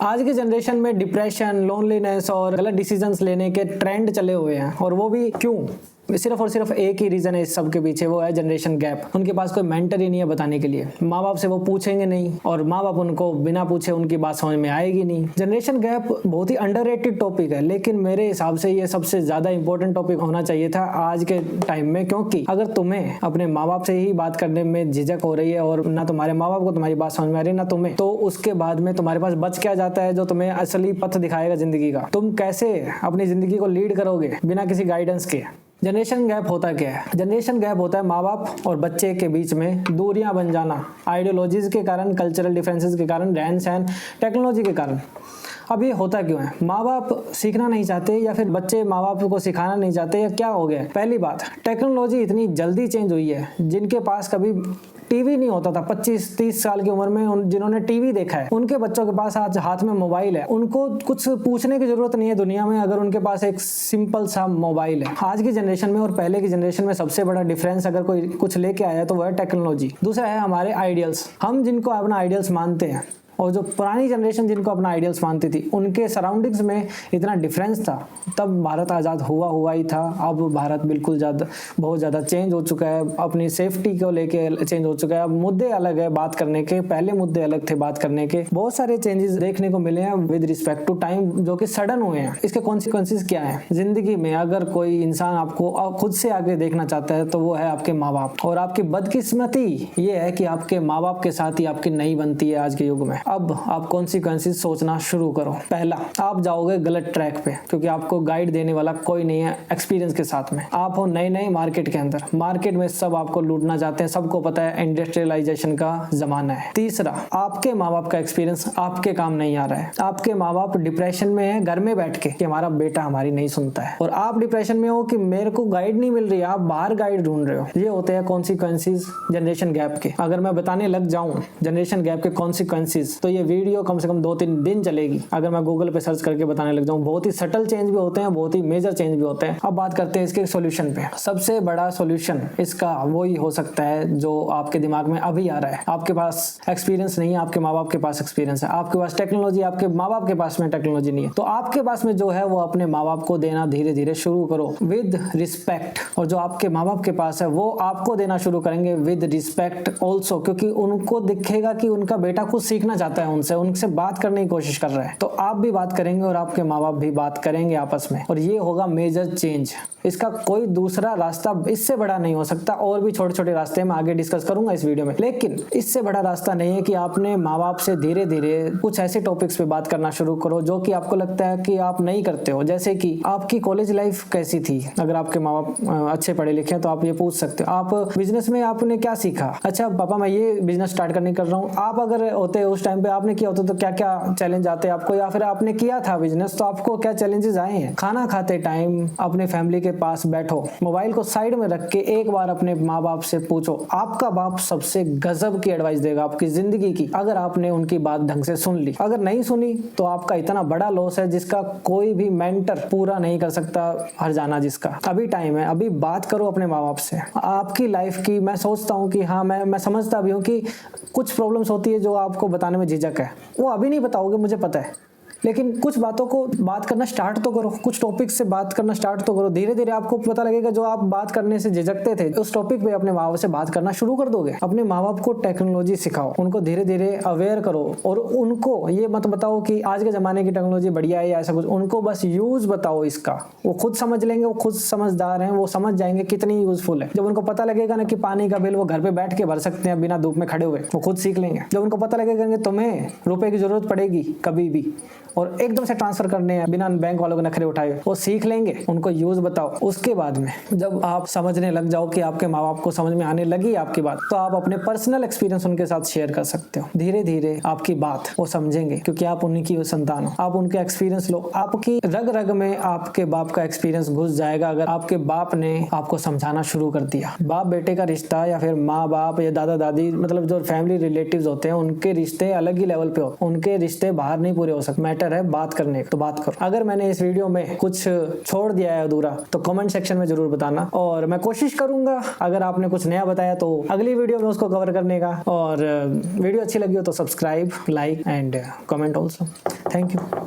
आज के जनरेशन में डिप्रेशन, लोनलीनेस और गलत डिसीजंस लेने के ट्रेंड चले हुए हैं। और वो भी क्यों? सिर्फ और सिर्फ एक ही रीजन है इस सब के पीछे, वो है जनरेशन गैप। उनके पास कोई मेंटर ही नहीं है बताने के लिए। माँ बाप से वो पूछेंगे नहीं और माँ बाप उनको बिना पूछे उनकी बात समझ में आएगी नहीं। जनरेशन गैप बहुत ही अंडररेटेड टॉपिक है, लेकिन मेरे हिसाब से ये सबसे ज्यादा इंपॉर्टेंट टॉपिक होना चाहिए था आज के टाइम में। क्योंकि अगर तुम्हें अपने माँ बाप से ही बात करने में झिझक हो रही है और ना तुम्हारे माँ बाप को तुम्हारी बात समझ में आ रही है ना तुम्हें, तो उसके बाद में तुम्हारे पास बच क्या जाता है जो तुम्हें असली पथ दिखाएगा जिंदगी का। तुम कैसे अपनी जिंदगी को लीड करोगे बिना किसी गाइडेंस के। जनरेशन गैप होता क्या है? जनरेशन गैप होता है माँ बाप और बच्चे के बीच में दूरियां बन जाना, आइडियोलॉजीज के कारण, कल्चरल डिफरेंसेस के कारण, रहन सहन, टेक्नोलॉजी के कारण। अब ये होता क्यों है? माँ बाप सीखना नहीं चाहते या फिर बच्चे माँ बाप को सिखाना नहीं चाहते, या क्या हो गया? पहली बात, टेक्नोलॉजी इतनी जल्दी चेंज हुई है। जिनके पास कभी टीवी नहीं होता था 25-30 साल की उम्र में, जिन्होंने टीवी देखा है, उनके बच्चों के पास आज हाथ में मोबाइल है। उनको कुछ पूछने की जरूरत नहीं है दुनिया में, अगर उनके पास एक सिंपल सा मोबाइल है। आज की जनरेशन में और पहले की जनरेशन में सबसे बड़ा डिफरेंस अगर कोई कुछ लेके आया तो वो है टेक्नोलॉजी। दूसरा है हमारे आइडियल्स। हम जिनको अपना आइडियल्स मानते हैं और जो पुरानी जनरेशन जिनको अपना आइडियल्स मानती थी, उनके सराउंडिंग्स में इतना डिफरेंस था। तब भारत आज़ाद हुआ ही था। अब भारत बिल्कुल बहुत ज़्यादा चेंज हो चुका है। अपनी सेफ्टी को लेके चेंज हो चुका है। अब मुद्दे अलग है बात करने के, पहले मुद्दे अलग थे बात करने के। बहुत सारे चेंजेस देखने को मिले हैं विद रिस्पेक्ट टू टाइम, जो कि सडन हुए हैं। इसके कॉन्सिक्वेंसेस क्या है जिंदगी में? अगर कोई इंसान आपको खुद से आगे देखना चाहता है तो वो है आपके माँ बाप। और आपकी बदकिस्मती ये है कि आपके माँ बाप के साथ ही आपकी नहीं बनती है आज के युग में। अब आप कॉन्सिक्वेंसेस सोचना शुरू करो। पहला, आप जाओगे गलत ट्रैक पे, क्योंकि आपको गाइड देने वाला कोई नहीं है एक्सपीरियंस के साथ में। आप हो नए मार्केट के अंदर, मार्केट में सब आपको लूटना चाहते हैं, सबको पता है इंडस्ट्रियलाइजेशन का जमाना है। तीसरा, आपके माँ बाप का एक्सपीरियंस आपके काम नहीं आ रहा है। आपके माँ बाप डिप्रेशन में है घर में बैठ के कि हमारा बेटा हमारी नहीं सुनता है, और आप डिप्रेशन में हो कि मेरे को गाइड नहीं मिल रही है, आप बाहर गाइड ढूंढ रहे हो। ये होते हैं कॉन्सिक्वेंसेस जनरेशन गैप के। अगर मैं बताने लग जाऊं जनरेशन गैप के कॉन्सिक्वेंसेस तो ये वीडियो कम से कम 2-3 दिन चलेगी। अगर मैं गूगल पे सर्च करके बताने लग जाऊं, बहुत ही सटल चेंज भी होते हैं, बहुत ही मेजर चेंज भी होते हैं। अब बात करते हैं इसके सॉल्यूशन पे। सबसे बड़ा सॉल्यूशन इसका वो ही हो सकता है जो आपके दिमाग में अभी आ रहा है। आपके पास एक्सपीरियंस नहीं है, आपके माँ बाप के पास एक्सपीरियंस है। आपके पास टेक्नोलॉजी, आपके माँ बाप के पास में टेक्नोलॉजी नहीं है। तो आपके पास में जो है वो अपने माँ बाप को देना धीरे धीरे शुरू करो विद रिस्पेक्ट। और जो आपके माँ बाप के पास है वो आपको देना शुरू करेंगे विद रिस्पेक्ट ऑल्सो, क्योंकि उनको दिखेगा कि उनका बेटा कुछ सीखना चाहता है उनसे बात करने की कोशिश कर रहा है। तो आप भी बात करेंगे और आपके माँ बाप भी बात करेंगे आपस में, और ये होगा मेजर चेंज। इसका कोई दूसरा रास्ता इससे बड़ा नहीं हो सकता। और भी छोटे छोटे रास्ते मैं आगे डिस्कस करूंगा इस वीडियो में, लेकिन इससे बड़ा रास्ता नहीं है कि आपने माँ बाप से धीरे धीरे कुछ ऐसे टॉपिक्स पे बात करना शुरू करो जो कि आपको लगता है कि आप नहीं करते हो। जैसे कि आपकी कॉलेज लाइफ कैसी थी? अगर आपके माँ बाप अच्छे पढ़े लिखे हैं तो आप ये पूछ सकते हो। आप बिजनेस में आपने क्या सीखा? अच्छा पापा मैं ये बिजनेस स्टार्ट करने कर रहा हूँ। आप अगर होते उस टाइम पे आपने किया होता तो क्या क्या चैलेंज आते हैं आपको, या फिर आपने किया था बिजनेस तो आपको क्या चैलेंजेस आए हैं? खाना खाते टाइम अपने फैमिली के पास बैठो, मोबाइल को साइड में रख के एक बार अपने माँ बाप से पूछो। आपका बाप सबसे गजब की एडवाइस देगा आपकी जिंदगी की, अगर आपने उनकी बात ढंग से सुन ली। अगर नहीं सुनी तो आपका इतना बड़ा लॉस है जिसका कोई भी मेंटर पूरा नहीं कर सकता हर जाना जिसका। अभी टाइम है, अभी बात करो अपने माँ बाप से आपकी लाइफ की। मैं सोचता हूँ कि हाँ, मैं समझता भी हूँ कि कुछ प्रॉब्लम्स होती है जो आपको बताने में झिझक है, वो अभी नहीं बताओगे मुझे पता है, लेकिन कुछ बातों को बात करना स्टार्ट तो करो, कुछ टॉपिक से बात करना स्टार्ट तो करो। धीरे धीरे आपको पता लगेगा जो आप बात करने से झिझकते थे उस टॉपिक पे अपने माँ बाप से बात करना शुरू कर दोगे। अपने माँ बाप को टेक्नोलॉजी सिखाओ, उनको धीरे धीरे अवेयर करो, और उनको ये मत बताओ कि आज के जमाने की टेक्नोलॉजी बढ़िया है या ऐसा कुछ। उनको बस यूज बताओ इसका, वो खुद समझ लेंगे। वो खुद समझदार हैं, वो समझ जाएंगे कितनी यूजफुल है। जब उनको पता लगेगा ना कि पानी का बिल वो घर पे बैठ के भर सकते हैं बिना धूप में खड़े हुए, वो खुद सीख लेंगे। जब उनको पता लगेगा कि तुम्हें रुपए की जरूरत पड़ेगी कभी भी और एकदम से ट्रांसफर करने हैं बिना बैंक वालों के नखरे उठाए, वो सीख लेंगे। उनको यूज बताओ। उसके बाद में जब आप समझने लग जाओ कि आपके माँ बाप को समझ में आने लगी आपकी बात, तो आप अपने पर्सनल एक्सपीरियंस उनके साथ शेयर कर सकते हो। धीरे धीरे आपकी बात वो समझेंगे, क्योंकि आप उन्हीं की संतान हो। आप उनके एक्सपीरियंस लो, आपकी रग रग में आपके बाप का एक्सपीरियंस घुस जाएगा अगर आपके बाप ने आपको समझाना शुरू कर दिया। बाप बेटे का रिश्ता या फिर माँ बाप या दादा दादी, मतलब जो फैमिली रिलेटिव्स होते हैं, उनके रिश्ते अलग ही लेवल पे हो। उनके रिश्ते बाहर नहीं पूरे हो सकते। बेटर है बात करने का, तो बात करो। अगर मैंने इस वीडियो में कुछ छोड़ दिया है अधूरा तो कमेंट सेक्शन में जरूर बताना, और मैं कोशिश करूंगा अगर आपने कुछ नया बताया तो अगली वीडियो में उसको कवर करने का। और वीडियो अच्छी लगी हो तो subscribe, like and comment also. Thank you.